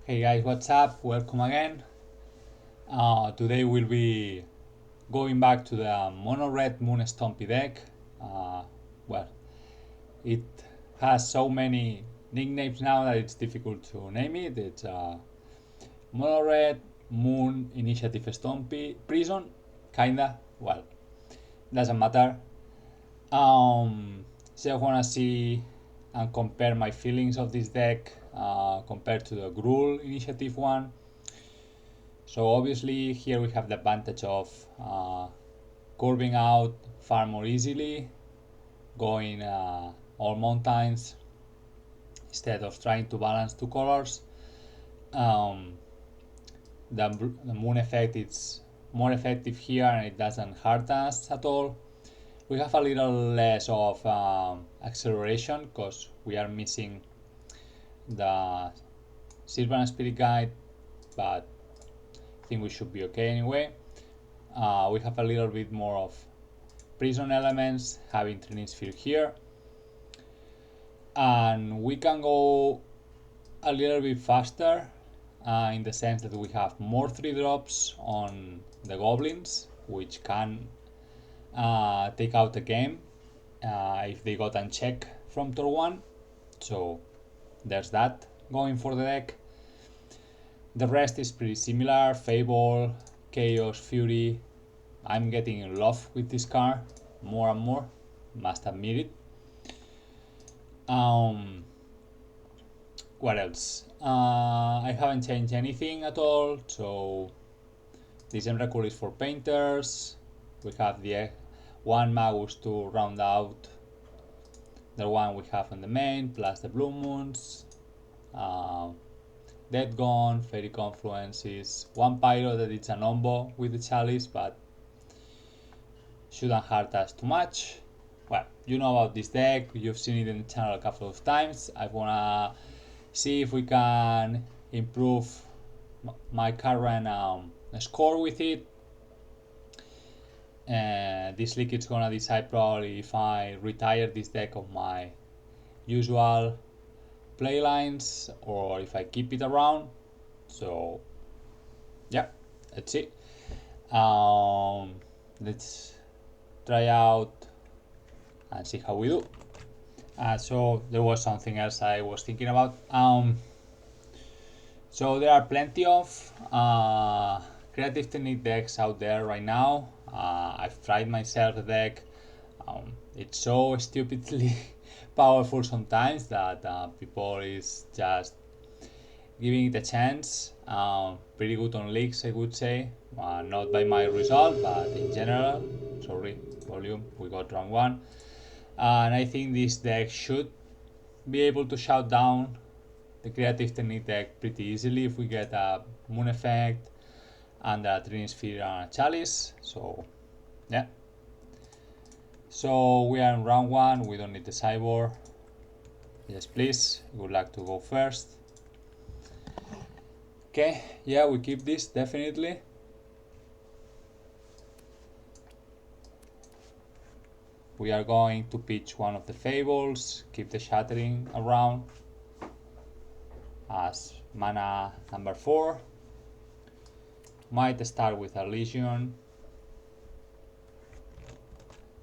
Hey guys, what's up? Welcome again. Today we'll be going back to the Mono-red Moon Stompy deck. Well, it has so many nicknames now that it's difficult to name it. It's Mono-red Moon Initiative Stompy Prison, kinda. Well, doesn't matter. Just wanna see and compare my feelings of this deck compared to the Gruul Initiative one. So obviously here we have the advantage of curving out far more easily, going all mountains instead of trying to balance two colors. The moon effect is more effective here and it doesn't hurt us at all. We have a little less of acceleration because we are missing the Silver and Spirit Guide, but I think we should be okay anyway. We have a little bit more of prison elements, having Training Sphere here, and we can go a little bit faster in the sense that we have more 3-drops on the goblins, which can take out the game if they got unchecked from turn 1. So there's that going for the deck. The rest is pretty similar: Fable, Chaos, Fury. I'm getting in love with this card more and more, must admit it. What else? I haven't changed anything at all, so this Emrakul is for painters. We have the one Magus to round out the one we have on the main, plus the Blue Moons. Dead Gone, Fairy Confluences, one Pyro that it's a nombo with the Chalice, but shouldn't hurt us too much. Well, you know about this deck, you've seen it in the channel a couple of times. I wanna see if we can improve my current score with it. This league is gonna decide probably if I retire this deck of my usual play lines or if I keep it around. So yeah, let's see. Let's try out and see how we do. So there was something else I was thinking about. So there are plenty of creative technique decks out there right now. I've tried myself a deck. It's so stupidly powerful sometimes that people is just giving it a chance. Pretty good on leagues, I would say. Not by my result, but in general. Sorry, volume, we got wrong one. And I think this deck should be able to shut down the creative technique deck pretty easily if we get a moon effect and a Training Sphere and a Chalice. So yeah. So we are in round 1, we don't need the cyborg. Yes please, would like to go first. Okay, yeah, we keep this definitely. We are going to pitch one of the Fables, keep the Shattering around as mana number 4. Might start with a Legion.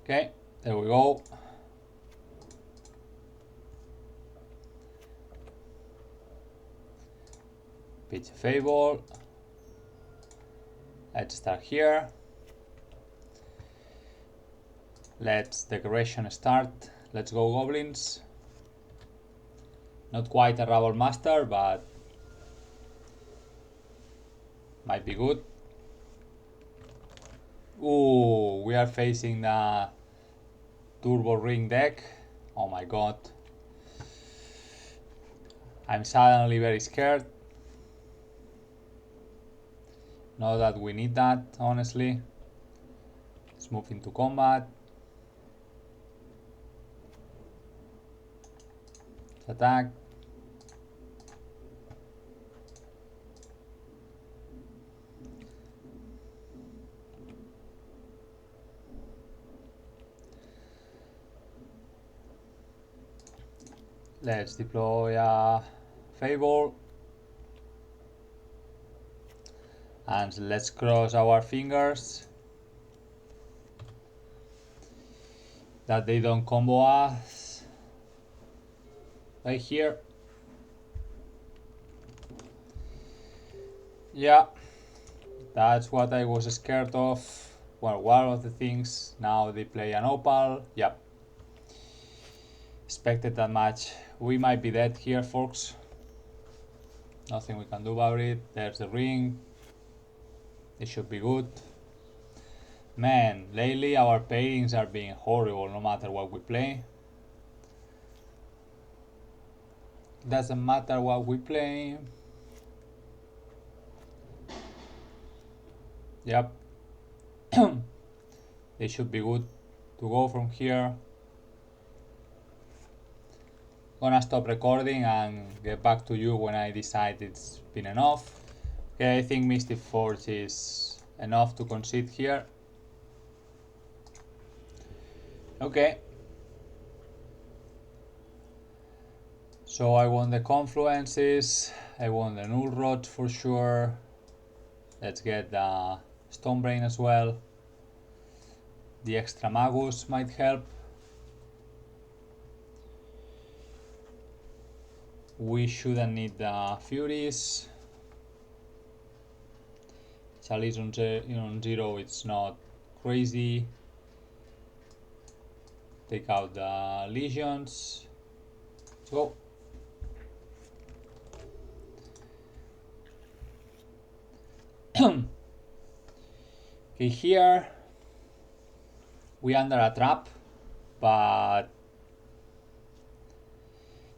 Okay, there we go. Pitch a Fable. Let's start here. Let's decoration start. Let's go goblins. Not quite a Rabble Master, but might be good. Ooh, we are facing the Turbo Ring deck. Oh my god. I'm suddenly very scared. Not that we need that, honestly. Let's move into combat. Attack. Let's deploy a Fable. And let's cross our fingers that they don't combo us right here. Yeah, that's what I was scared of. Well, one of the things. Now they play an opal. Yep. Expected that much. We might be dead here, folks. Nothing we can do about it. There's the ring. It should be good. Man, lately our pairings are being horrible no matter what we play. Doesn't matter what we play. Yep. They should be good to go from here. Gonna stop recording and get back to you when I decide it's been enough. Okay, I think Mystic Force is enough to concede here. Okay. So I want the Confluences, I want the Null Rod for sure. Let's get the Stone Brain as well. The extra Magus might help. We shouldn't need the Furies. Chalice on 0, it's not crazy. Take out the Legions. Let's go. Okay, here we under a trap, but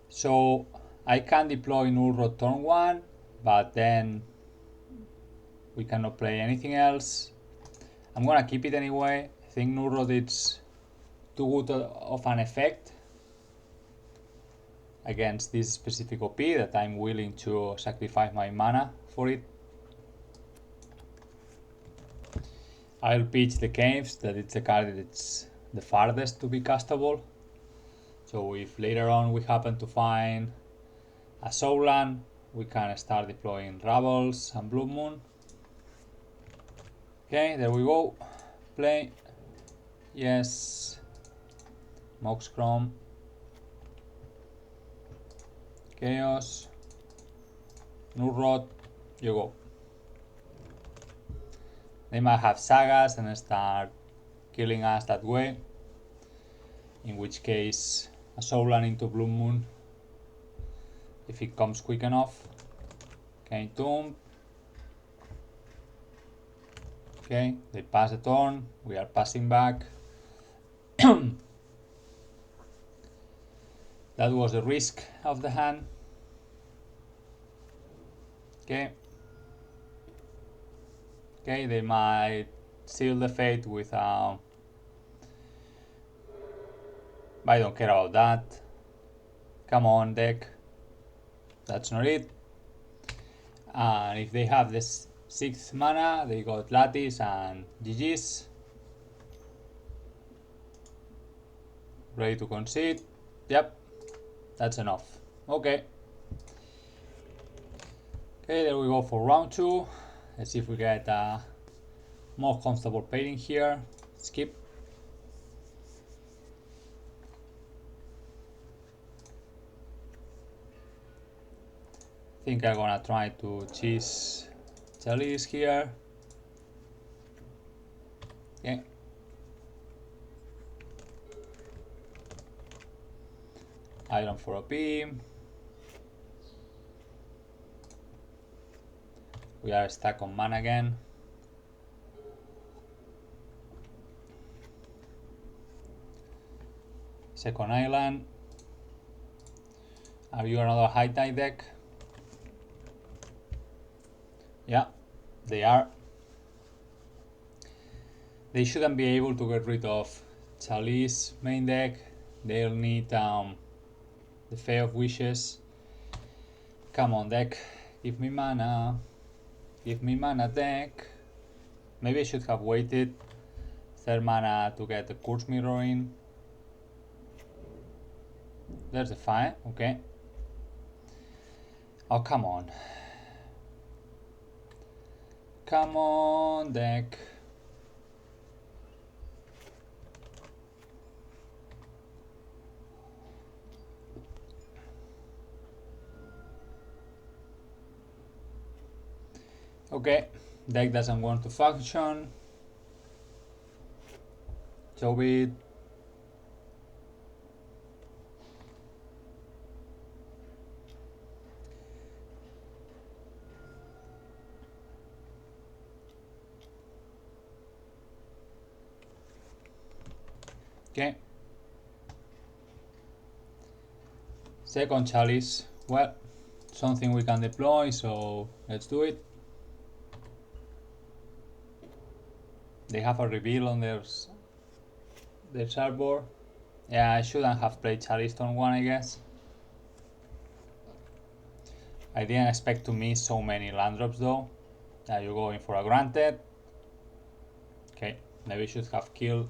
so I can deploy Null Rod turn 1, but then we cannot play anything else. I'm gonna keep it anyway. I think Null Rod is too good of an effect against this specific OP that I'm willing to sacrifice my mana for it. I'll pitch the Caves, that it's a card that's the farthest to be castable. So if later on we happen to find a Soulland, we can start deploying Ravels and Blue Moon. Okay, there we go. Play. Yes. Moxcrom. Chaos. Null Rod. You go. They might have sagas and start killing us that way. In which case, a Soulland into Blue Moon, if it comes quick enough. Okay, Tomb. Okay, they pass the turn. We are passing back. That was the risk of the hand. Okay. Okay, they might seal the fate with I don't care about that. Come on, deck. That's not it. And if they have this 6th mana, they got Lattice and GG's. Ready to concede. Yep, that's enough. Okay. Okay, there we go for round 2. Let's see if we get a more comfortable pairing here. Skip. I think I'm gonna try to cheese Chalice here. Okay. Iron for a beam. We are stuck on mana again. Second island. Are you another high tide deck? Yeah, they are. They shouldn't be able to get rid of Chalice main deck. They'll need the Fae of Wishes. Come on, deck. Give me mana. Give me mana, deck. Maybe I should have waited 3rd mana to get the Curse Mirroring. There's the Fae, okay. Oh, come on. Come on, deck. Okay, deck doesn't want to function. So be it. Okay. Second chalice. Well, something we can deploy, so let's do it. They have a reveal on their sideboard. Yeah, I shouldn't have played chalice turn 1, I guess. I didn't expect to miss so many land drops though. Yeah, you're going for a granted. Okay, maybe I should have killed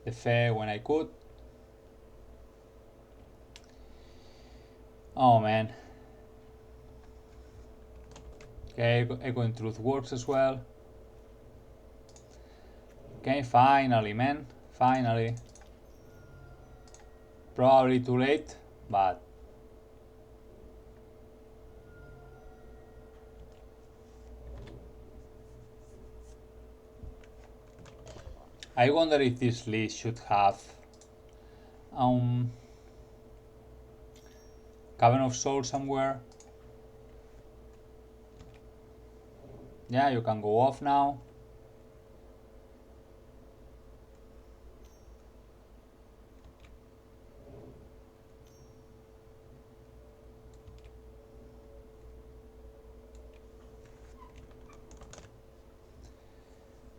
the Fae when I could. Oh man. Okay, Echoing Truth works as well. Okay, finally, man. Finally. Probably too late, but I wonder if this list should have Cavern of Souls somewhere. Yeah, you can go off now.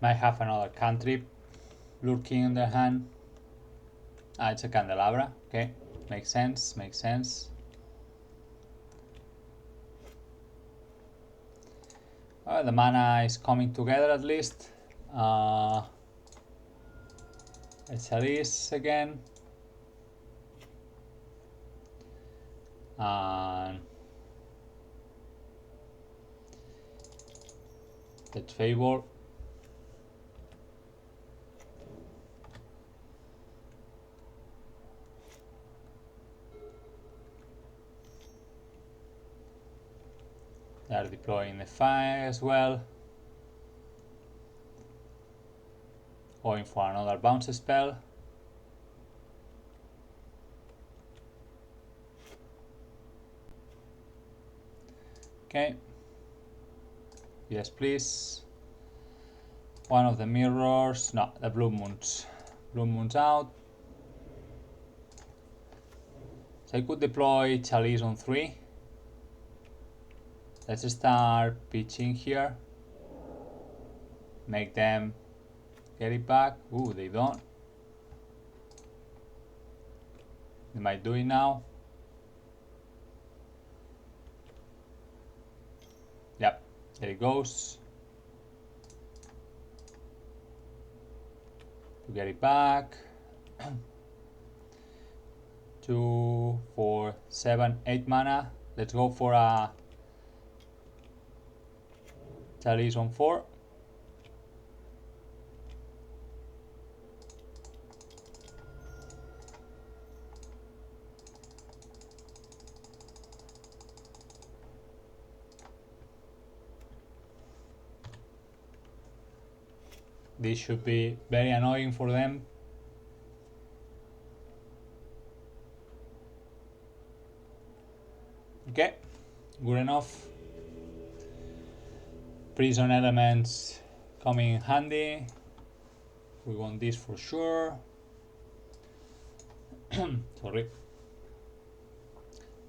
Might have another cantrip lurking in their hand. Ah, it's a candelabra. Okay, makes sense, makes sense. The mana is coming together at least. It's Alice again. And the favor. They are deploying the fire as well. Going for another bounce spell. Okay. Yes, please. One of the mirrors. No, the blue moons. Blue moons out. So I could deploy Chalice on 3. Let's start pitching here. Make them get it back. Ooh, they don't. They might do it now. Yep, there it goes. To get it back. 2, 4, 7, 8 mana. Let's go for a Chalice on 4. This should be very annoying for them. Okay, good enough. Prison elements coming in handy. We want this for sure. Sorry.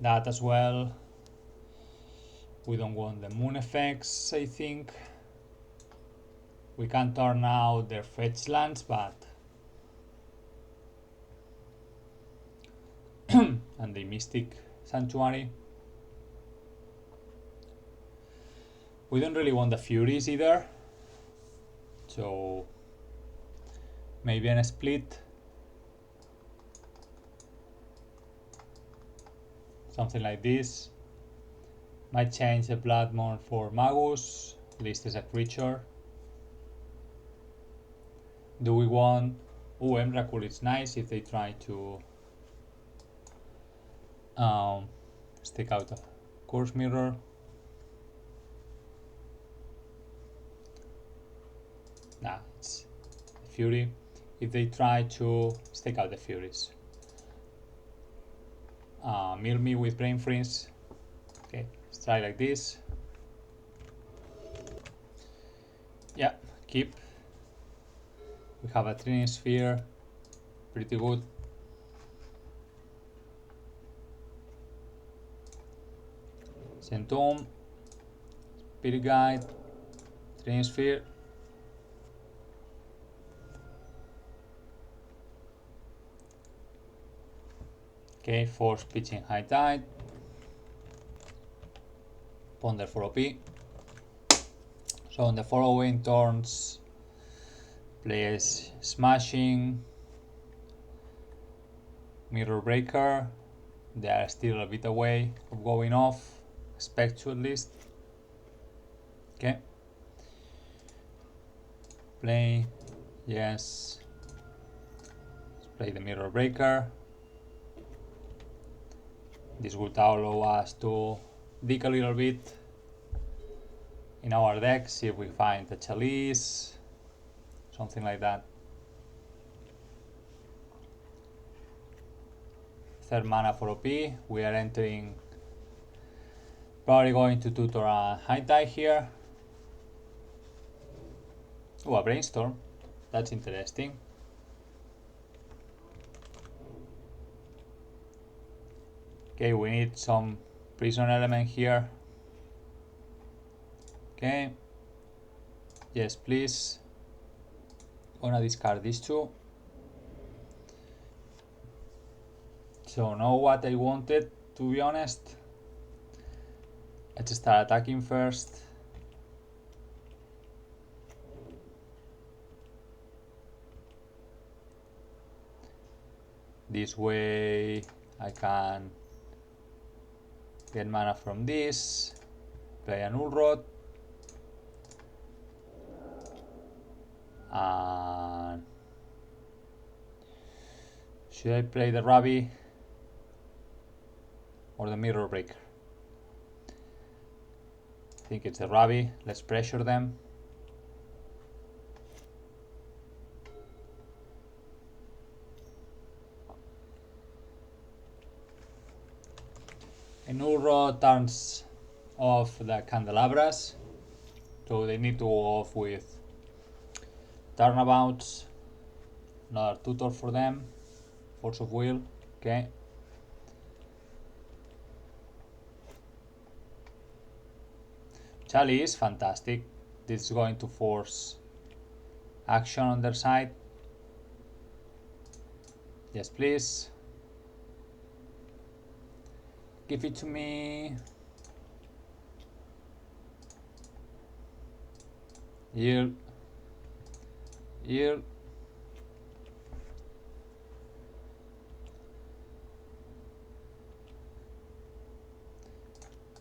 That as well. We don't want the moon effects, I think. We can turn out their fetch lands, but and the Mystic Sanctuary. We don't really want the Furies either, so maybe a split. Something like this. Might change the Bloodmourne for Magus. list as a creature. Do we want... Oh, Emrakul is nice if they try to stick out a Course Mirror. Nah, it's Fury. If they try to stick out the Furies. Mill me with Brain Freeze. Okay, let's try like this. Yeah, keep. We have a Training Sphere. Pretty good. Centum. Spirit Guide. Training Sphere. Okay, force pitching High Tide. Ponder for OP. So on the following turns, plays Smashing, Mirror Breaker. They are still a bit away from going off. Expect to at least. Okay. Play. Yes. Let's play the Mirror Breaker. This would allow us to dig a little bit in our deck, see if we find a Chalice, something like that. Third mana for OP. We are entering, probably going to tutor a High Tide here. Oh, a Brainstorm. That's interesting. Okay, we need some prison element here. Okay. Yes, please. Gonna discard these two. So know what I wanted, to be honest. Let's start attacking first. This way I can get mana from this, play a Null Rod, and should I play the Rabbi or the Mirror Breaker? I think it's the Rabbi. Let's pressure them. A Null Rod turns off the Candelabras, so they need to go off with Turnabouts. Another tutor for them. Force of Will. Okay. Chalice, fantastic. This is going to force action on their side. Yes, please. Give it to me. Yield. Yield.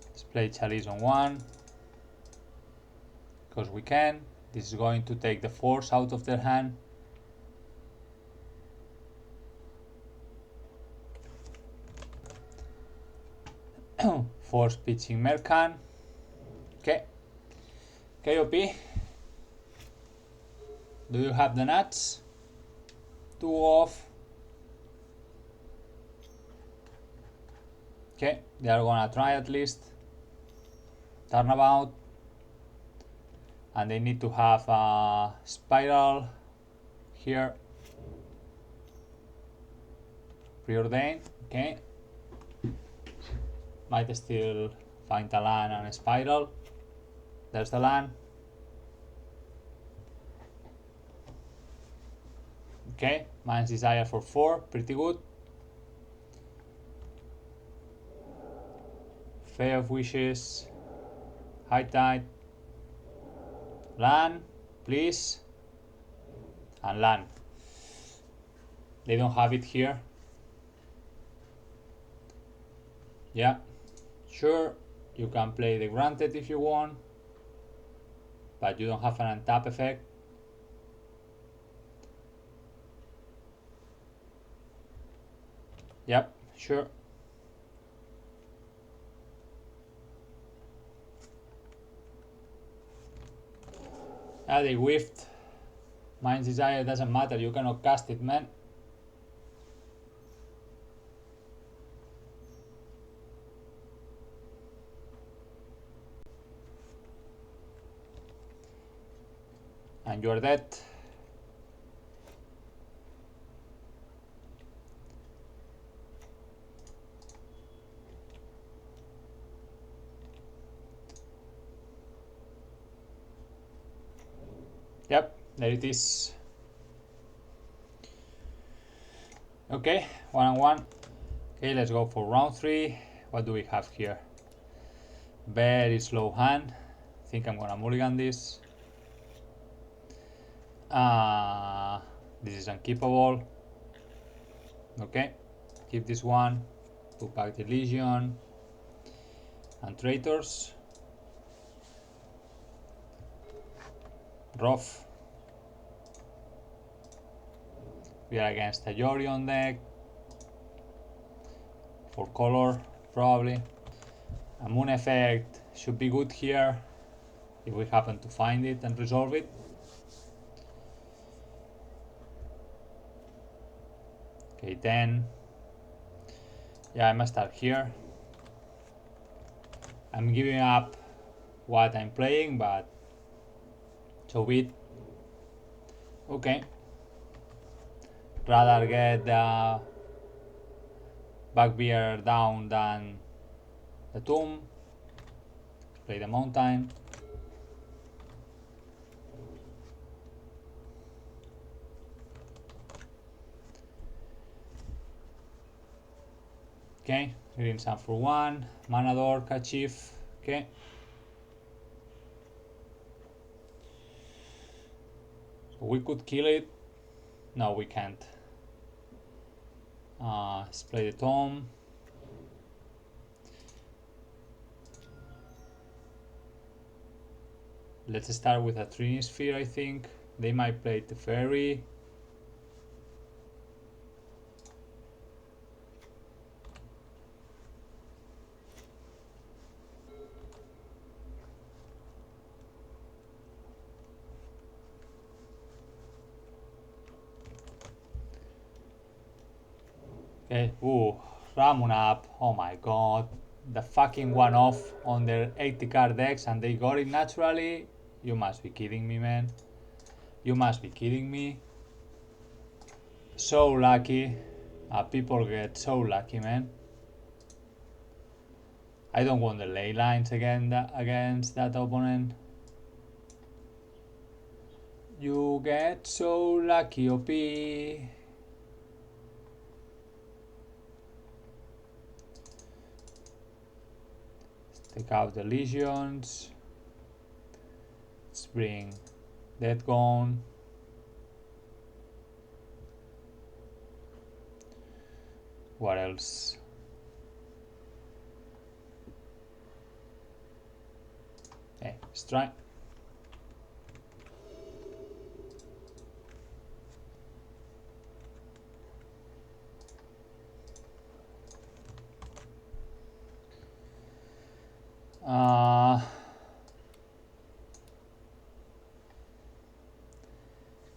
Let's play Chalice on one. Because we can. This is going to take the force out of their hand. Force pitching Mercan. Okay. KOP. Do you have the nuts? 2 off. Okay, they are gonna try at least. Turnabout. And they need to have a spiral here. Preordain. Okay. Might still find a land and a spiral. There's the land. Okay, Man's Desire for 4, pretty good. Fae of Wishes, High Tide, land, please, and land. They don't have it here. Yeah, sure, you can play the Granted if you want. but you don't have an untap effect. Yep, sure. Ah, they whiffed. Mind's Desire doesn't matter, you cannot cast it, man. And you're dead. Yep, there it is. Okay, 1-1. Okay, let's go for round 3. What do we have here? Very slow hand. I think I'm gonna mulligan this. This is unkeepable. Okay, keep this one. Put back the Legion and Traitors. Rough. We are against a Yorion deck. For color, probably. A Moon effect should be good here if we happen to find it and resolve it. Okay, then. Yeah, I must start here. I'm giving up what I'm playing, but so be it. Okay. Rather get the Backbeer down than the Tomb. Play the Mountain. Okay, green sun for 1. Manador, Kachif. Okay. So we could kill it. No, we can't. Let's play the Tomb. Let's start with a Trinisphere, I think. They might play the Fairy. Okay, ooh, Ramon up. Oh my god. The fucking one off on their 80 card decks and they got it naturally. You must be kidding me, man. You must be kidding me. So lucky. People get so lucky, man. I don't want the ley lines again against that opponent. You get so lucky, OP. Take out the Legions. Let's bring Dead Gone. What else? Okay, let's try.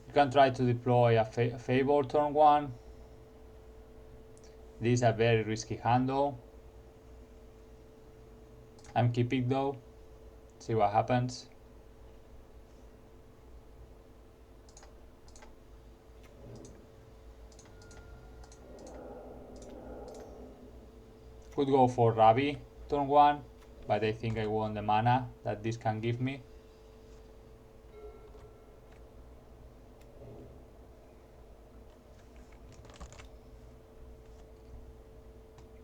You can try to deploy a Fable turn 1. This is a very risky hand though. I'm keeping though. See what happens. Could go for Ravi turn 1, but I think I want the mana that this can give me.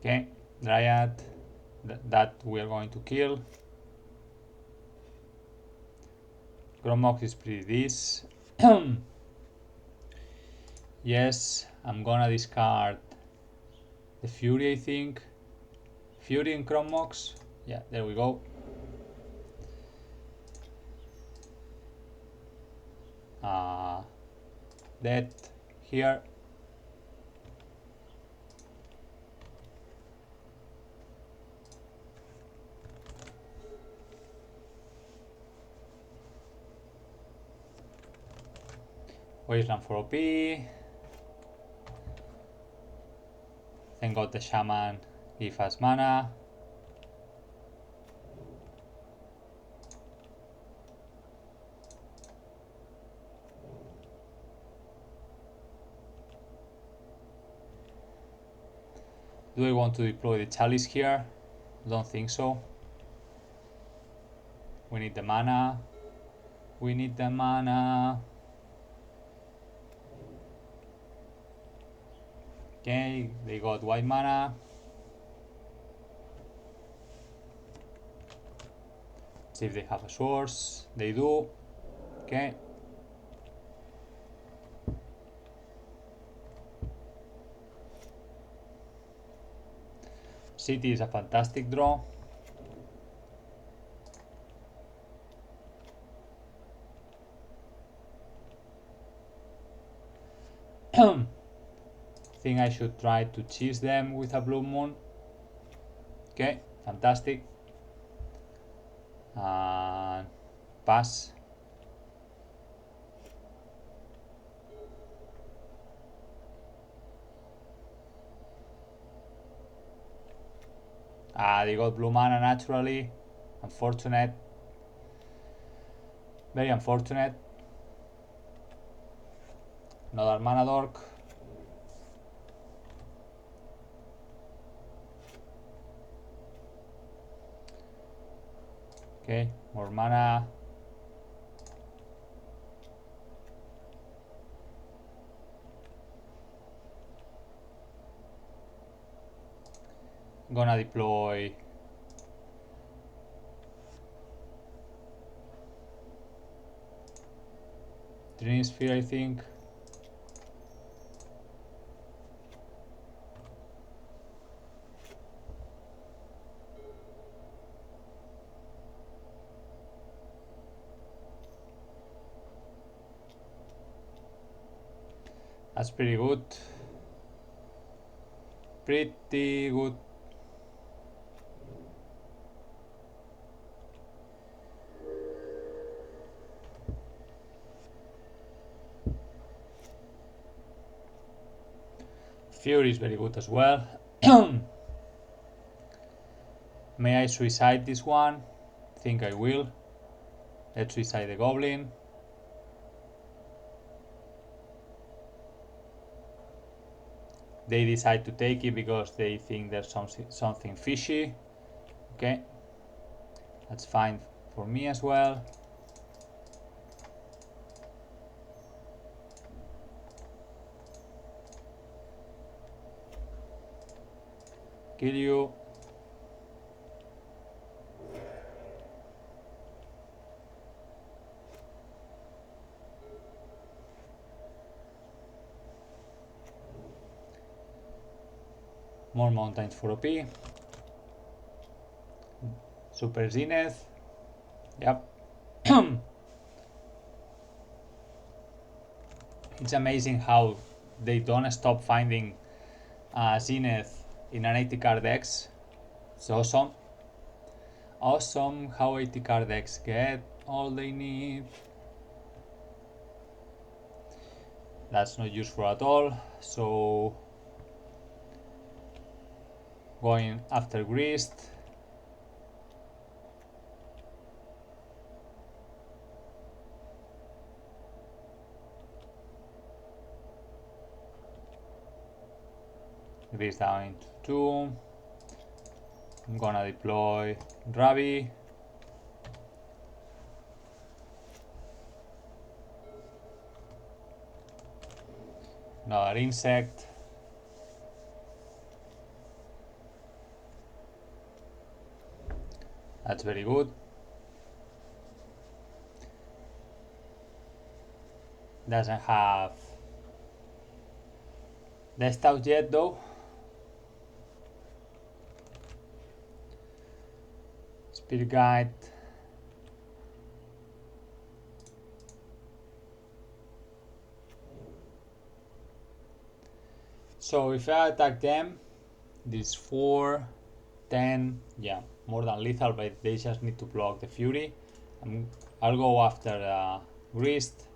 Okay, Dryad, that we are going to kill. Gromox is pretty this. Yes, I'm gonna discard the Fury, I think. Fury and Gromox. Yeah, there we go. Dead here. Wasteland for OP. Thank God the Shaman give us mana. Do I want to deploy the Chalice here? Don't think so. We need the mana. We need the mana. Okay, they got white mana. See if they have a source. They do. Okay. City is a fantastic draw. Think I should try to cheese them with a blue moon. Okay, fantastic. Pass. They got blue mana naturally. Unfortunate. Very unfortunate. Another mana dork. Okay, more mana. Gonna deploy Dream Sphere, I think. That's pretty good. Pretty good. Fury is very good as well. May I suicide this one? Think I will. Let's suicide the goblin. They decide to take it because they think there's something fishy. Okay, that's fine for me as well. Kill you. More mountains for OP. Super Zenith. Yep. It's amazing how they don't stop finding Zenith in an 80 card decks. It's awesome. Awesome how 80 card decks get all they need. That's not useful at all. So going after Grist. Grist down into 2. I'm gonna deploy Ravi. Another insect. That's very good. Doesn't have the stout yet though. Spirit Guide. So if I attack them, this 4, 10, yeah, more than lethal, but they just need to block the Fury. I'll go after Grist.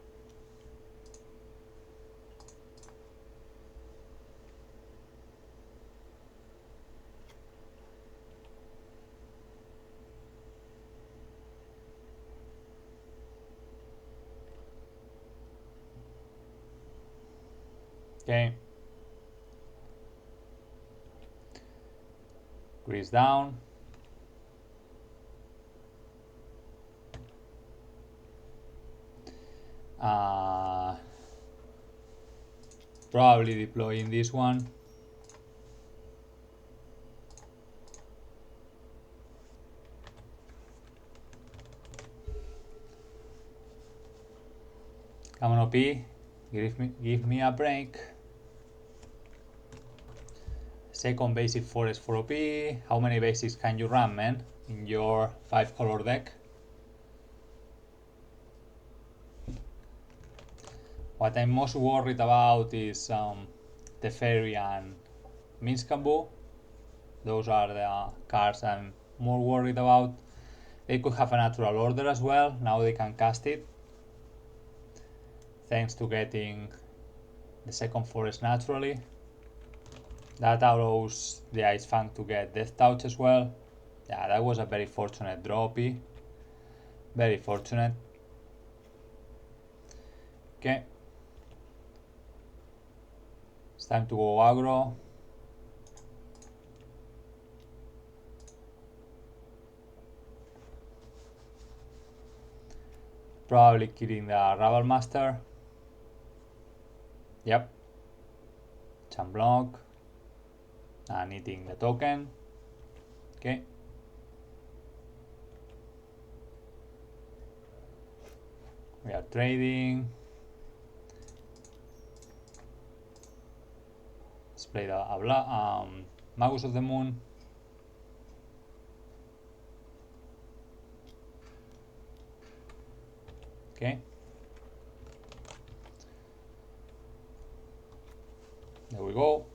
Okay. Grist down. Probably deploying this one. Come on, OP. Give me a break. Second basic forest for OP. How many basics can you run, man, in your 5-color deck? What I'm most worried about is Teferi and Minskambu. Those are the cards I'm more worried about. They could have a natural order as well. Now they can cast it, thanks to getting the second forest naturally. That allows the Ice Fang to get Death Touch as well. Yeah, that was a very fortunate droppy. Very fortunate. Okay. It's time to go aggro. Probably killing the Rabble Master. Yep. Jump block. And eating the token. Okay. We are trading. Let's play the Magus of the Moon. Okay. There we go.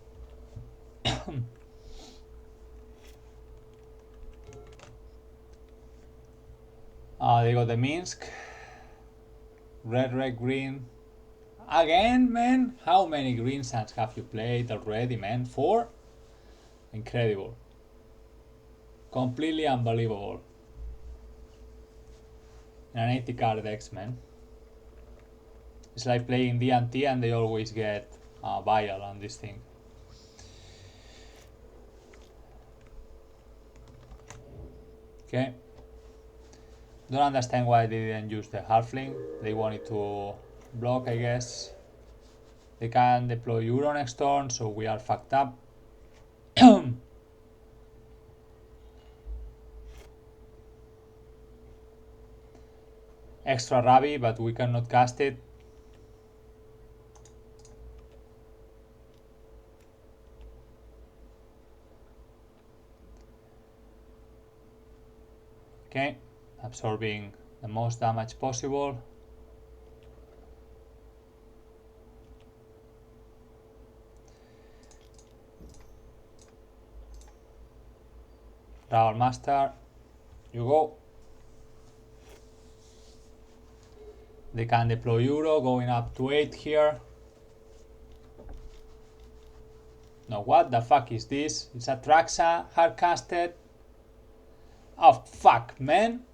They got the Minsk. Red, red, green. Again, man? How many green sands have you played already, man? 4? Incredible. Completely unbelievable. An 80 card decks, man. It's like playing D&T and they always get Vial on this thing. Okay. Don't understand why they didn't use the Halfling. They wanted to block, I guess. They can deploy Yorion next turn, so we are fucked up. Extra Ravi, but we cannot cast it. Okay, absorbing the most damage possible. Rabble Master, you go. They can deploy Euro, going up to 8 here. No, what the fuck is this? It's a Traxa, hard-casted. Oh fuck, man.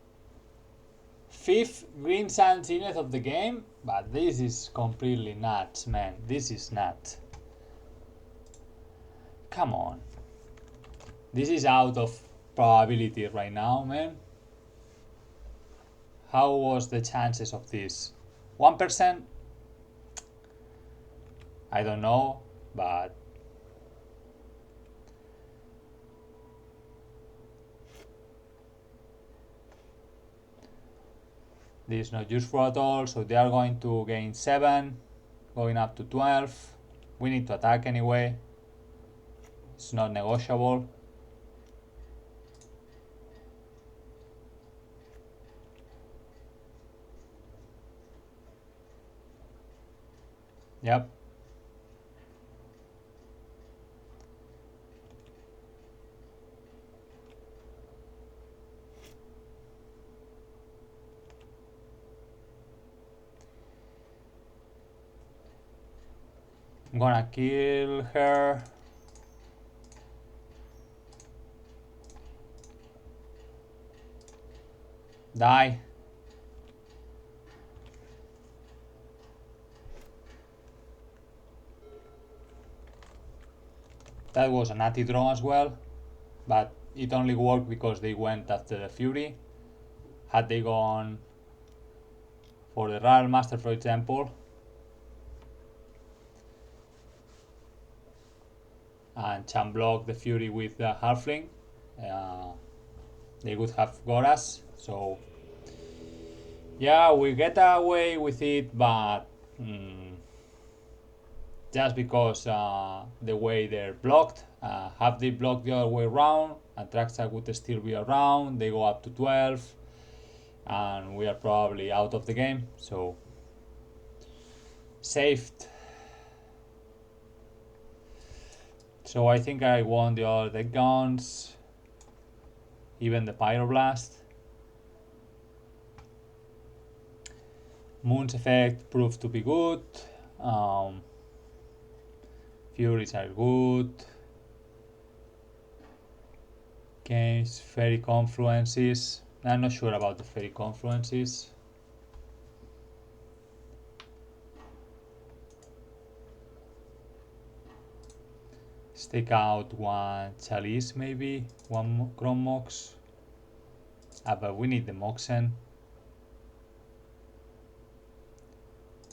5th green sand zenith of the game? But this is completely nuts, man. This is nuts. Come on. This is out of probability right now, man. How was the chances of this? 1%? I don't know, but this is not useful at all, so they are going to gain 7, going up to 12. We need to attack anyway. It's not negotiable. Yep. I'm gonna kill her. Die. That was a natty draw as well, but it only worked because they went after the Fury. Had they gone for the Royal Master, for example, and Chan block the Fury with the Halfling, they would have got us. So yeah, we get away with it, but just because the way they're blocked, have they blocked the other way around, Atraxa would still be around, they go up to 12, and we are probably out of the game. So saved. So I think I won the other guns, even the Pyroblast. Moon's effect proved to be good. Furies are good. Games, Fairy Confluences. I'm not sure about the Fairy Confluences. Stake out one Chalice, maybe one Chrome Mox. But we need the Moxen.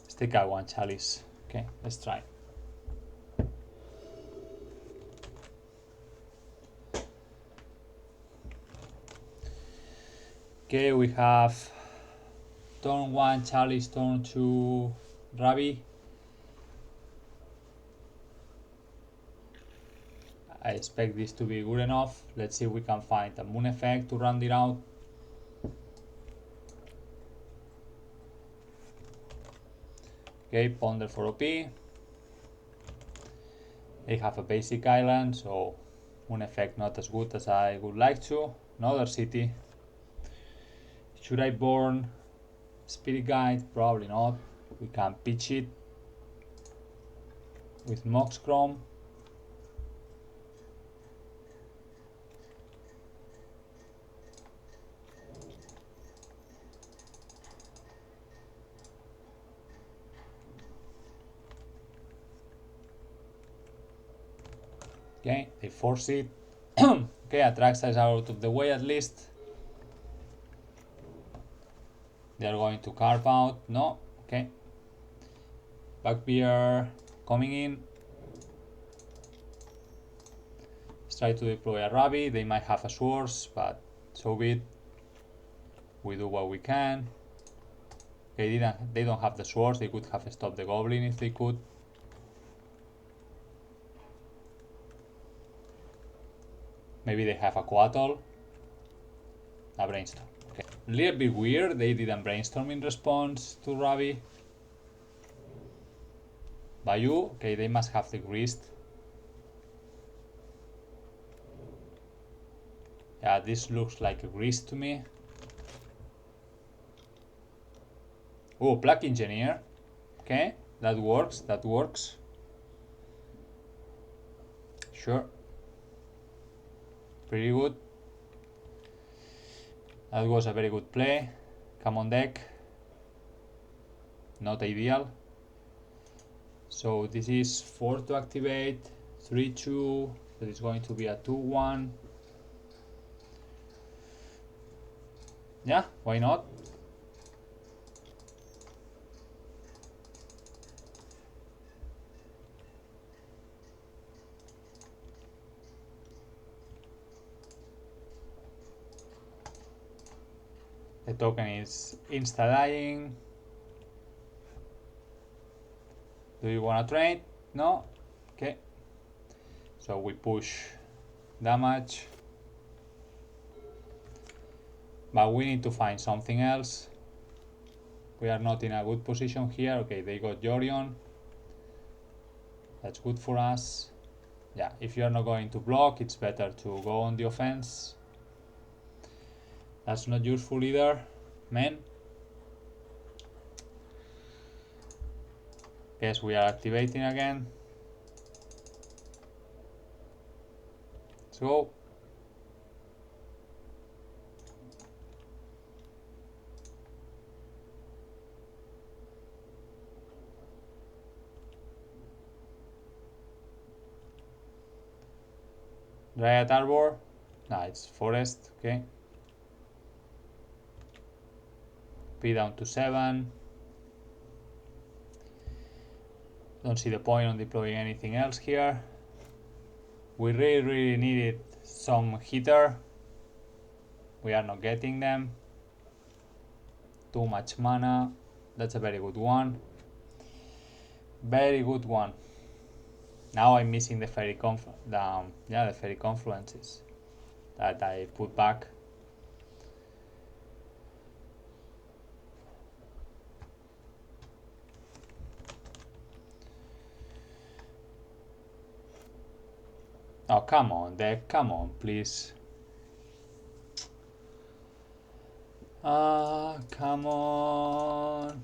Stake out one Chalice. Okay, let's try. Okay, we have turn 1 Chalice, turn 2 Ravi. I expect this to be good enough. Let's see if we can find a Moon effect to round it out. Okay, Ponder for OP. They have a basic island, so Moon effect not as good as I would like to. Another city. Should I burn Spirit Guide? Probably not. We can pitch it with Mox Chrome. Okay, they force it. Okay, Atraxa is out of the way at least. They are going to carve out. No, okay. Backbeer coming in. Let's try to deploy a Ravi. They might have a Swords, but so be it. We do what we can. Okay, they don't have the Swords. They could have stopped the Goblin if they could. Maybe they have a Coatl. A Brainstorm. Okay. A little bit weird, they didn't brainstorm in response to Ravi. Bayou, okay, they must have the Grist. Yeah, this looks like a Grist to me. Oh, Black Engineer. Okay, that works, that works. Sure. Pretty good. That was a very good play. Come on deck. Not ideal. So this is 4 to activate, 3-2. That is going to be a 2-1. Yeah, why not? The token is insta-dying. Do you want to trade? No? Okay. So we push damage. But we need to find something else. We are not in a good position here. Okay, they got Yorion. That's good for us. Yeah, if you are not going to block, it's better to go on the offense. That's not useful either, man. Guess we are activating again. Let's go. Dryad Arbor. Nah, it's forest. Okay. P down to 7. Don't see the point on deploying anything else here. We really needed some hitter. We are not getting them. Too much mana. That's a very good one. Very good one. Now I'm missing the fairy the fairy confluences that I put back. Oh, come on, deck, come on, please. Come on.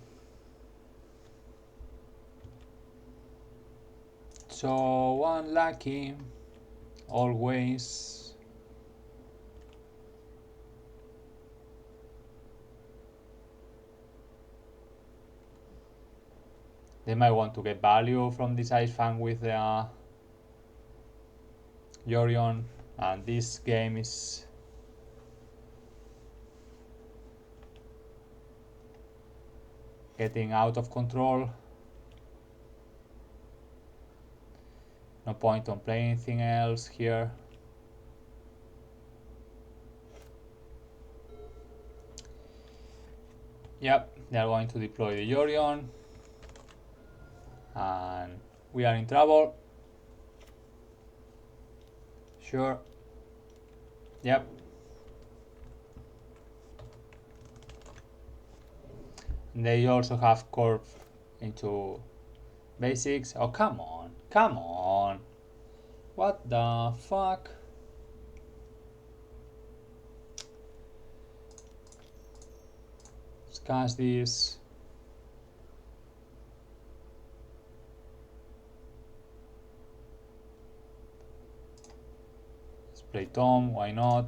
So unlucky, always. They might want to get value from this Ice Fang with the Yorion, and this game is getting out of control. No point on playing anything else here. Yep, they are going to deploy the Yorion, and we are in trouble. Sure. Yep. They also have Corp into basics. Oh, come on. Come on. What the fuck? Let's cast this. Let's play Tom, why not?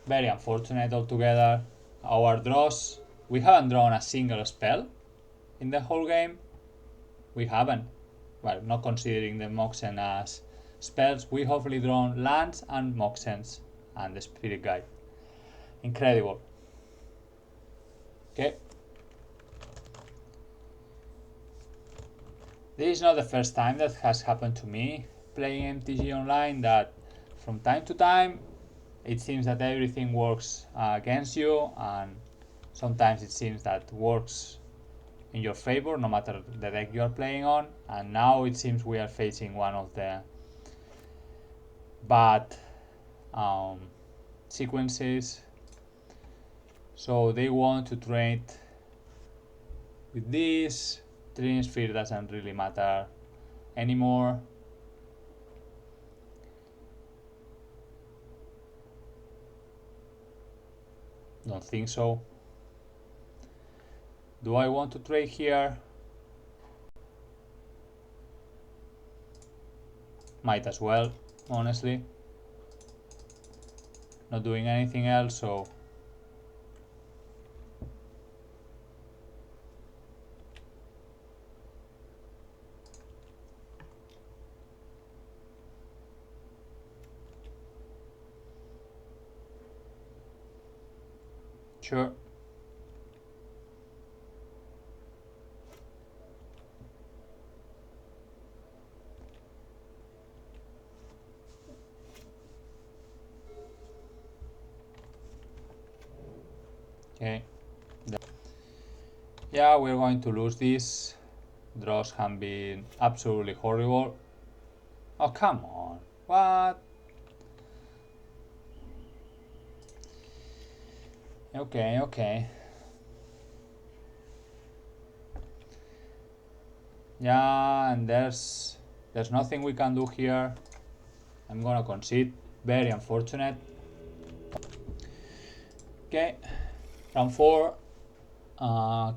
Very unfortunate altogether. Our draws, we haven't drawn a single spell in the whole game. We haven't. Well, not considering the Moxen as spells, we hopefully drawn lands and Moxens and the Spirit Guide. Incredible. Okay. This is not the first time that has happened to me playing MTG Online, that from time to time it seems that everything works against you, and sometimes it seems that works in your favor no matter the deck you are playing on, and now it seems we are facing one of the bad sequences. So they want to trade with this. Dream Sphere doesn't really matter anymore. Don't think so. Do I want to trade here? Might as well, honestly. Not doing anything else, so sure. Okay. Yeah, we're going to lose this. Draws have been absolutely horrible. Oh, come on. What? Okay, okay. Yeah, and there's nothing we can do here. I'm gonna concede. Very unfortunate. Okay, round 4.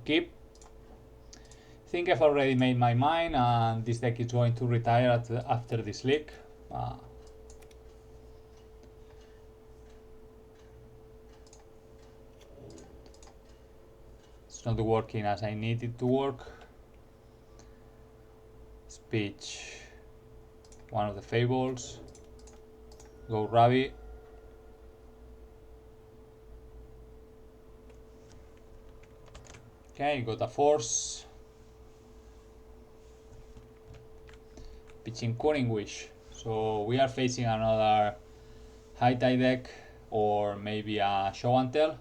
Keep think I've already made my mind, and this deck is going to retire after this leak. It's not working as I need it to work. Speech, one of the fables. Go Ravi. Okay, got a force. Pitching Cunning Wish. So we are facing another high tide deck, or maybe a show and tell.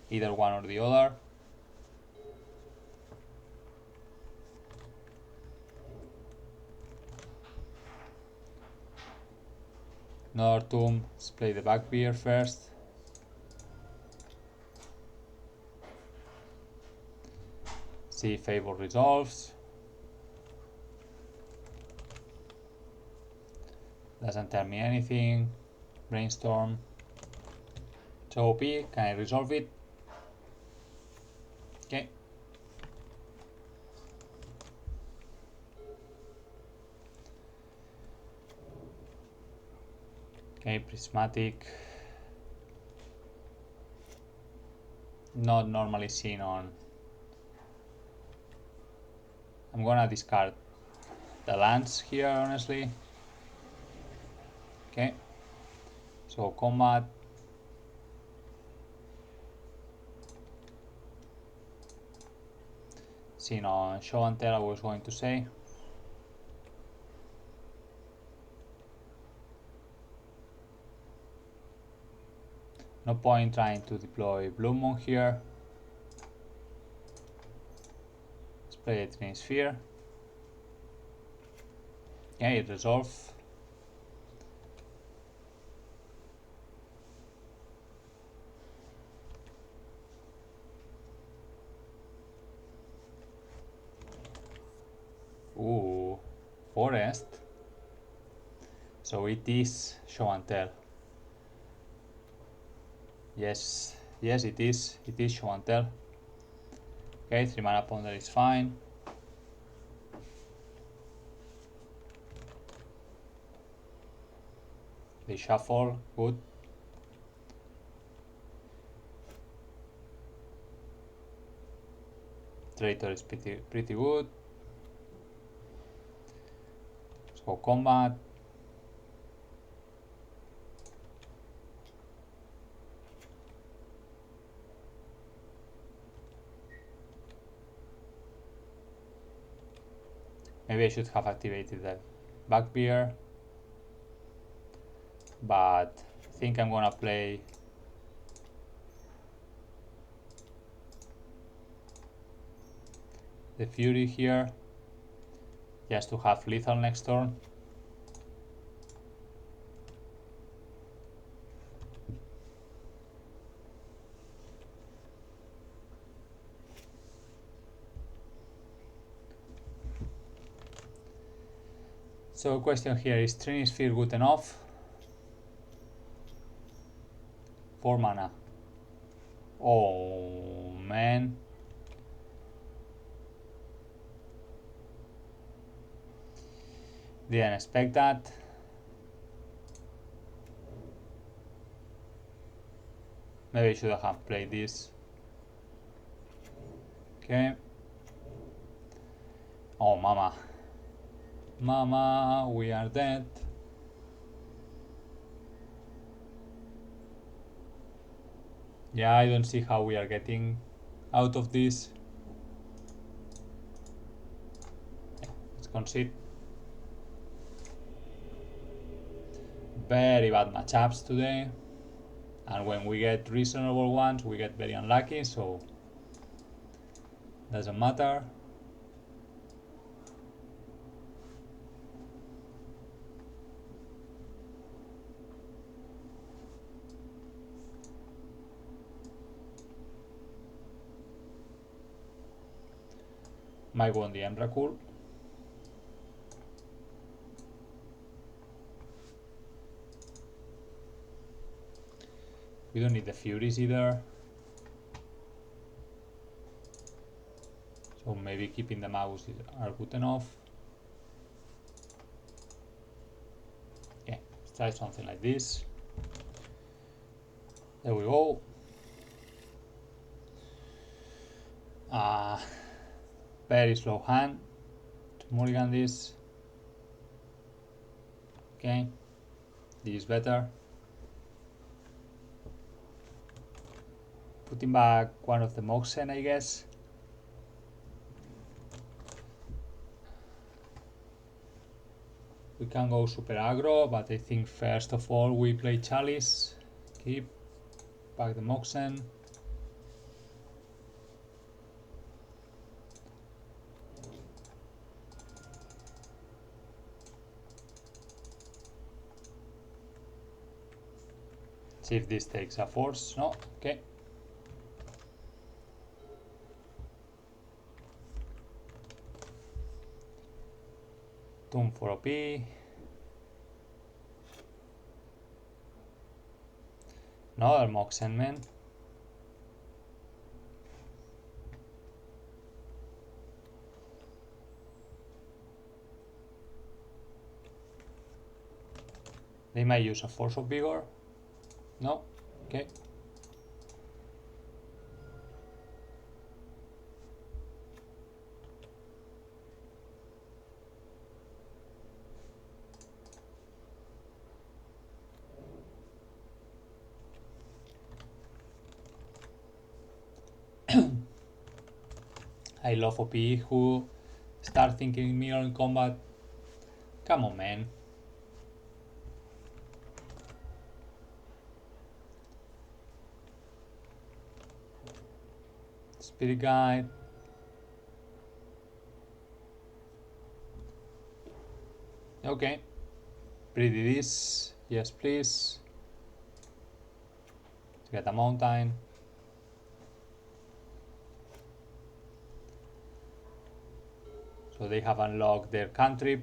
Either one or the other. Another tomb. Let's play the back beer first. See if Fable resolves. Doesn't tell me anything. Brainstorm. It's OP. Can I resolve it? Okay. Okay, prismatic. Not normally seen on. I'm gonna discard the lands here, honestly. Okay. So combat. Seen on show and tell, I was going to say. No point trying to deploy Blue Moon here. Let's play a Twin Sphere. Okay, it resolve. Ooh, forest. So it is show and tell. Yes, it is. It is show and tell. Okay, 3 mana ponder is fine. They shuffle, good. Traitor is pretty good. So combat. Maybe I should have activated that back beer, but I think I'm gonna play the Fury here just to have lethal next turn. So question here, is Trini Sphere good enough? 4 mana. Oh man. Didn't expect that. Maybe I should have played this. Okay. Oh mama. Mama, we are dead. Yeah, I don't see how we are getting out of this. Let's concede. Very bad matchups today. And when we get reasonable ones, we get very unlucky, so doesn't matter. Might want the Emrakul. We don't need the Furies either. So So maybe keeping the mouse are good enough. Okay, let's try something like this. There we go. Very slow hand to mulligan this. Okay, this is better. Putting back one of the Moxen, I guess. We can go super aggro, but I think first of all we play Chalice. Keep back the Moxen. See if this takes a force. No, okay. Tomb for OP. Another Moxen, man. They might use a Force of Vigor. No, okay. I love OP who start thinking mirror in combat. Come on, man. Spirit Guide. Okay. Pretty this. Yes, please. Let's get a mountain. So they have unlocked their cantrip.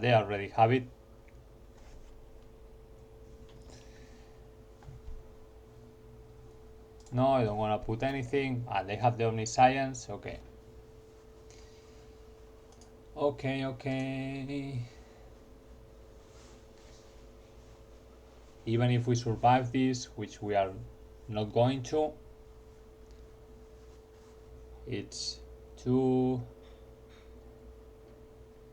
They already have it. No, I don't want to put anything. They have the Omniscience. Okay. Okay. Even if we survive this, which we are not going to, it's two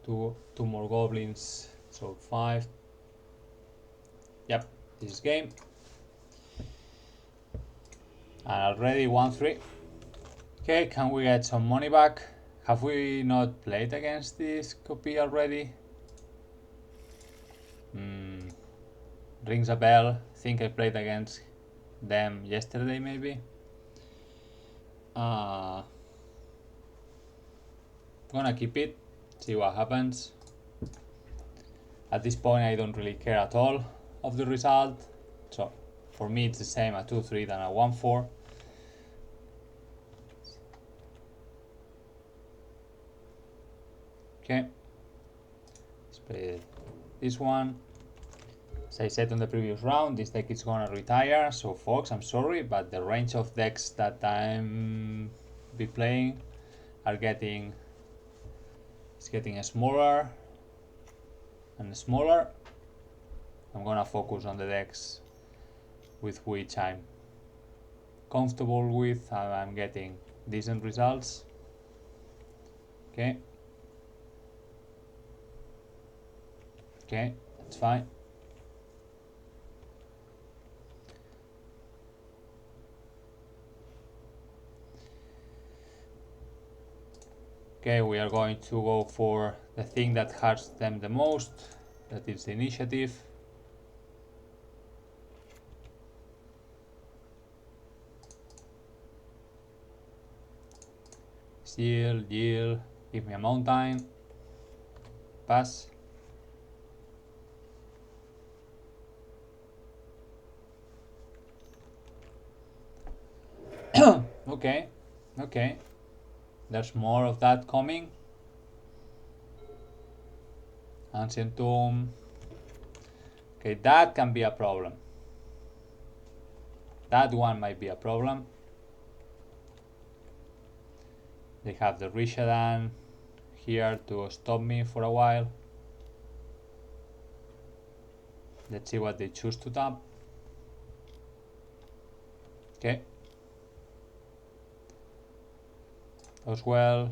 more goblins, so 5. Yep, this is game. And already 1-3. Okay, can we get some money back? Have we not played against this copy already? Rings a bell. Think I played against them yesterday, maybe. Gonna keep it, see what happens. At this point I don't really care at all of the result, so for me it's the same a 2-3 than a 1-4. Okay, let's play this one. As I said on the previous round, this deck is gonna retire, so folks, I'm sorry, but the range of decks that I'm be playing are getting smaller and smaller. I'm gonna focus on the decks with which I'm comfortable with and I'm getting decent results. Okay, that's fine. Okay, we are going to go for the thing that hurts them the most, that is the initiative. Seal, yield, give me a mountain, pass. Okay. There's more of that coming. Ancient Tomb. Okay, that can be a problem. That one might be a problem. They have the Rishadan here to stop me for a while. Let's see what they choose to tap. Okay. As well.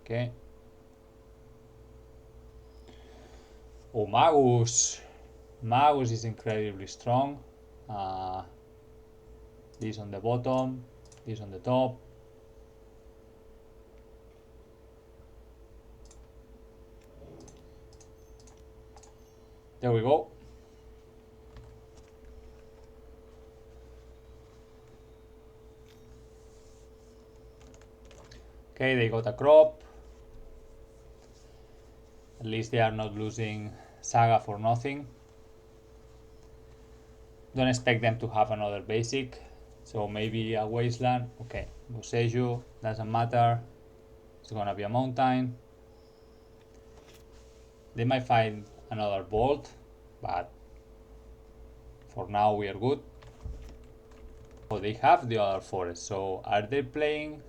Okay. Oh, Magus. Magus is incredibly strong. This on the bottom, this on the top. There we go. Okay, they got a crop. At least they are not losing Saga for nothing. Don't expect them to have another basic. So maybe a Wasteland. Okay, Boseiju, doesn't matter. It's gonna be a mountain. They might find another Bolt, but for now we are good. Oh, they have the other forest. So are they playing?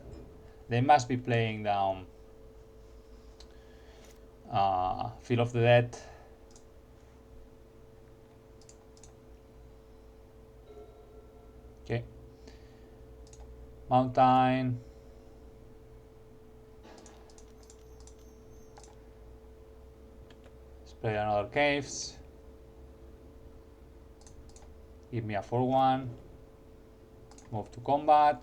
They must be playing down Field of the Dead. Okay. Mountain. Let's play another caves. Give me a 4-1. Move to combat.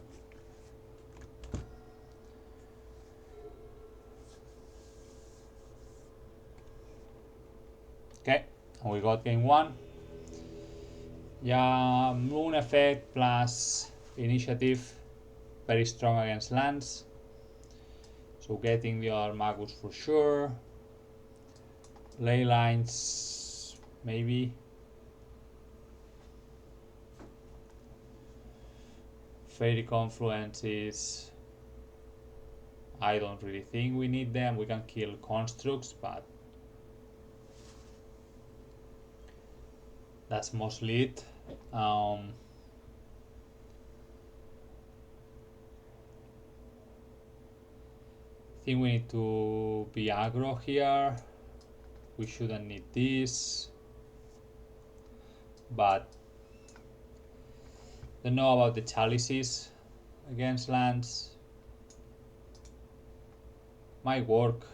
Okay, and we got game 1. Yeah, Moon effect plus initiative, very strong against lands. So getting the other Magus for sure. Ley lines, maybe. Fairy confluences. I don't really think we need them. We can kill constructs, but that's mostly it. I think we need to be aggro here. We shouldn't need this, but don't know about the chalices against lands. Might work.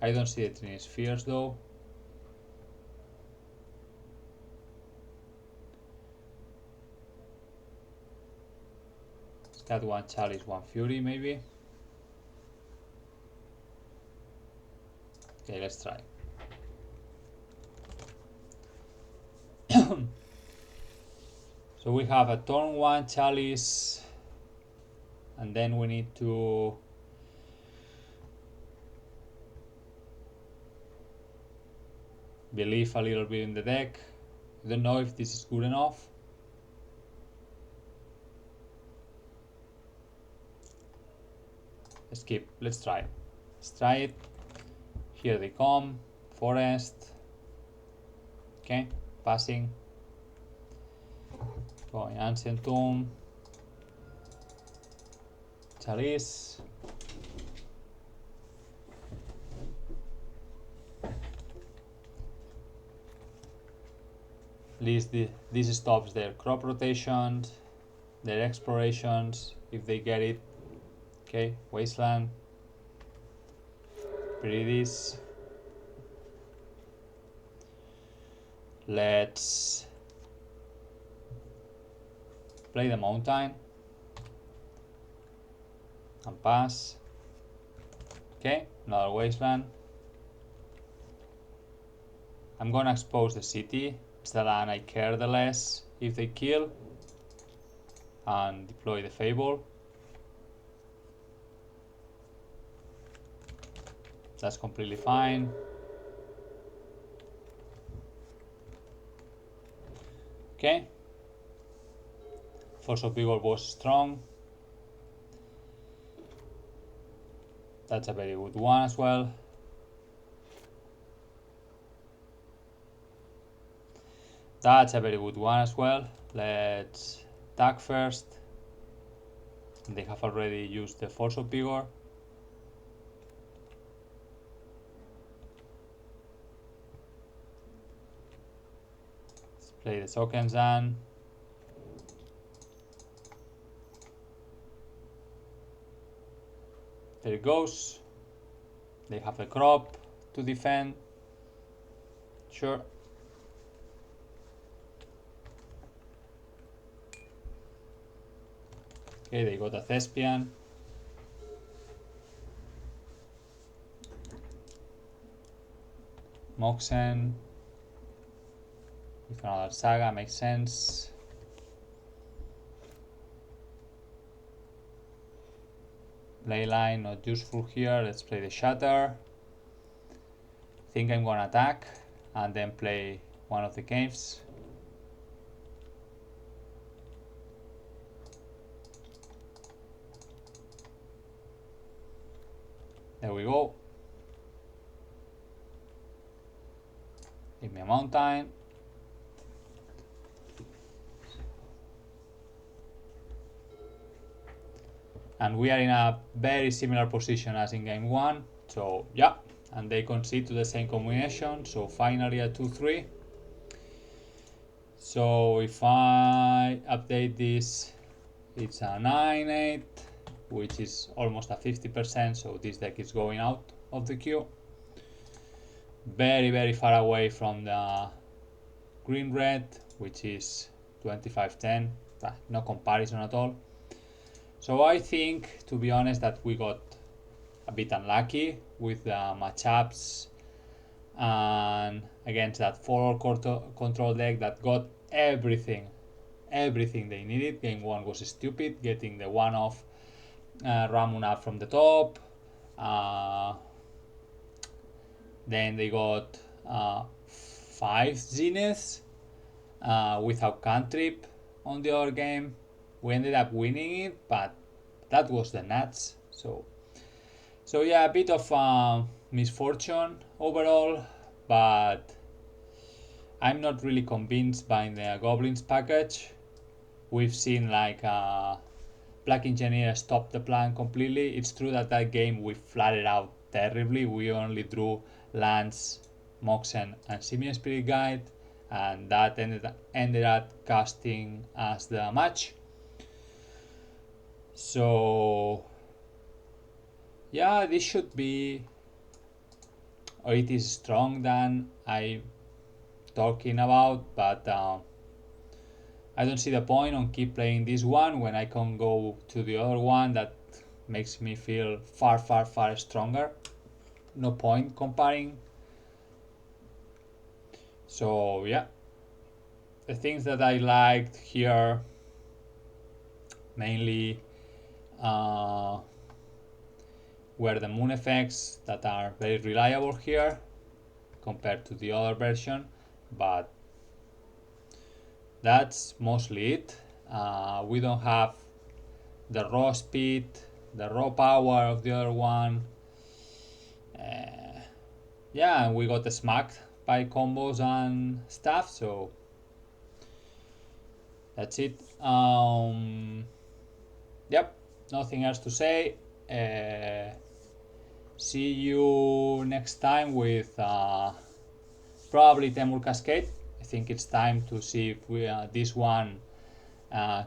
I don't see the Trini Spheres though. It's got 1 chalice, 1 fury maybe. Okay, let's try. So we have a turn 1 chalice, and then we need to believe a little bit in the deck. I don't know if this is good enough. Skip, let's try. Let's try it. Here they come, forest. Okay, passing. Going Ancient Tomb. Chalice. At least this stops their crop rotations, their explorations, if they get it. Okay, Wasteland. Pretty this. Let's play the mountain and pass. Okay, another Wasteland. I'm gonna expose the city. It's the land I care the less if they kill, and deploy the Fable. That's completely fine. Okay. Force of Vigor was strong. That's a very good one as well. That's a very good one as well. Let's attack first. They have already used the Force of Vigor. Let's play the Sokenzan. There it goes. They have a crop to defend. Sure. Okay, they got a Thespian. Moxen. With another Saga, makes sense. Leyline, not useful here. Let's play the Shatter. Think I'm gonna attack and then play one of the caves. There we go. Give me a mountain. And we are in a very similar position as in game 1. So yeah, and they concede to the same combination. So finally a 2-3. So if I update this, it's a 9-8, which is almost a 50%. So this deck is going out of the queue. Very, very far away from the green-red, which is 25-10. No comparison at all. So I think, to be honest, that we got a bit unlucky with the matchups and against that 4 control deck that got everything they needed. Game 1 was stupid, getting the one-off Ramun up from the top. Then they got 5 Zeniths without cantrip on the other game. We ended up winning it, but that was the nuts. So yeah, a bit of misfortune overall, but I'm not really convinced by the Goblins package. We've seen like Black Engineer stop the plan completely. It's true that that game we flatted out terribly. We only drew lands, Moxen, and Simian Spirit Guide, and that ended up casting us the match. So yeah, this should be, or it is strong than I'm talking about, but I don't see the point on keep playing this one when I can go to the other one that makes me feel far stronger. No point comparing. So yeah, the things that I liked here mainly were the moon effects that are very reliable here compared to the other version, but that's mostly it. We don't have the raw speed, the raw power of the other one. Yeah, and we got smacked by combos and stuff, so that's it. Yep, nothing else to say. See you next time with probably Temur Cascade. I think it's time to see if we this one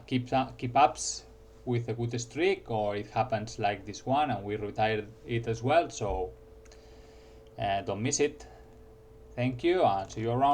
keep ups with a good streak, or it happens like this one and we retire it as well. So don't miss it. Thank you and see you around.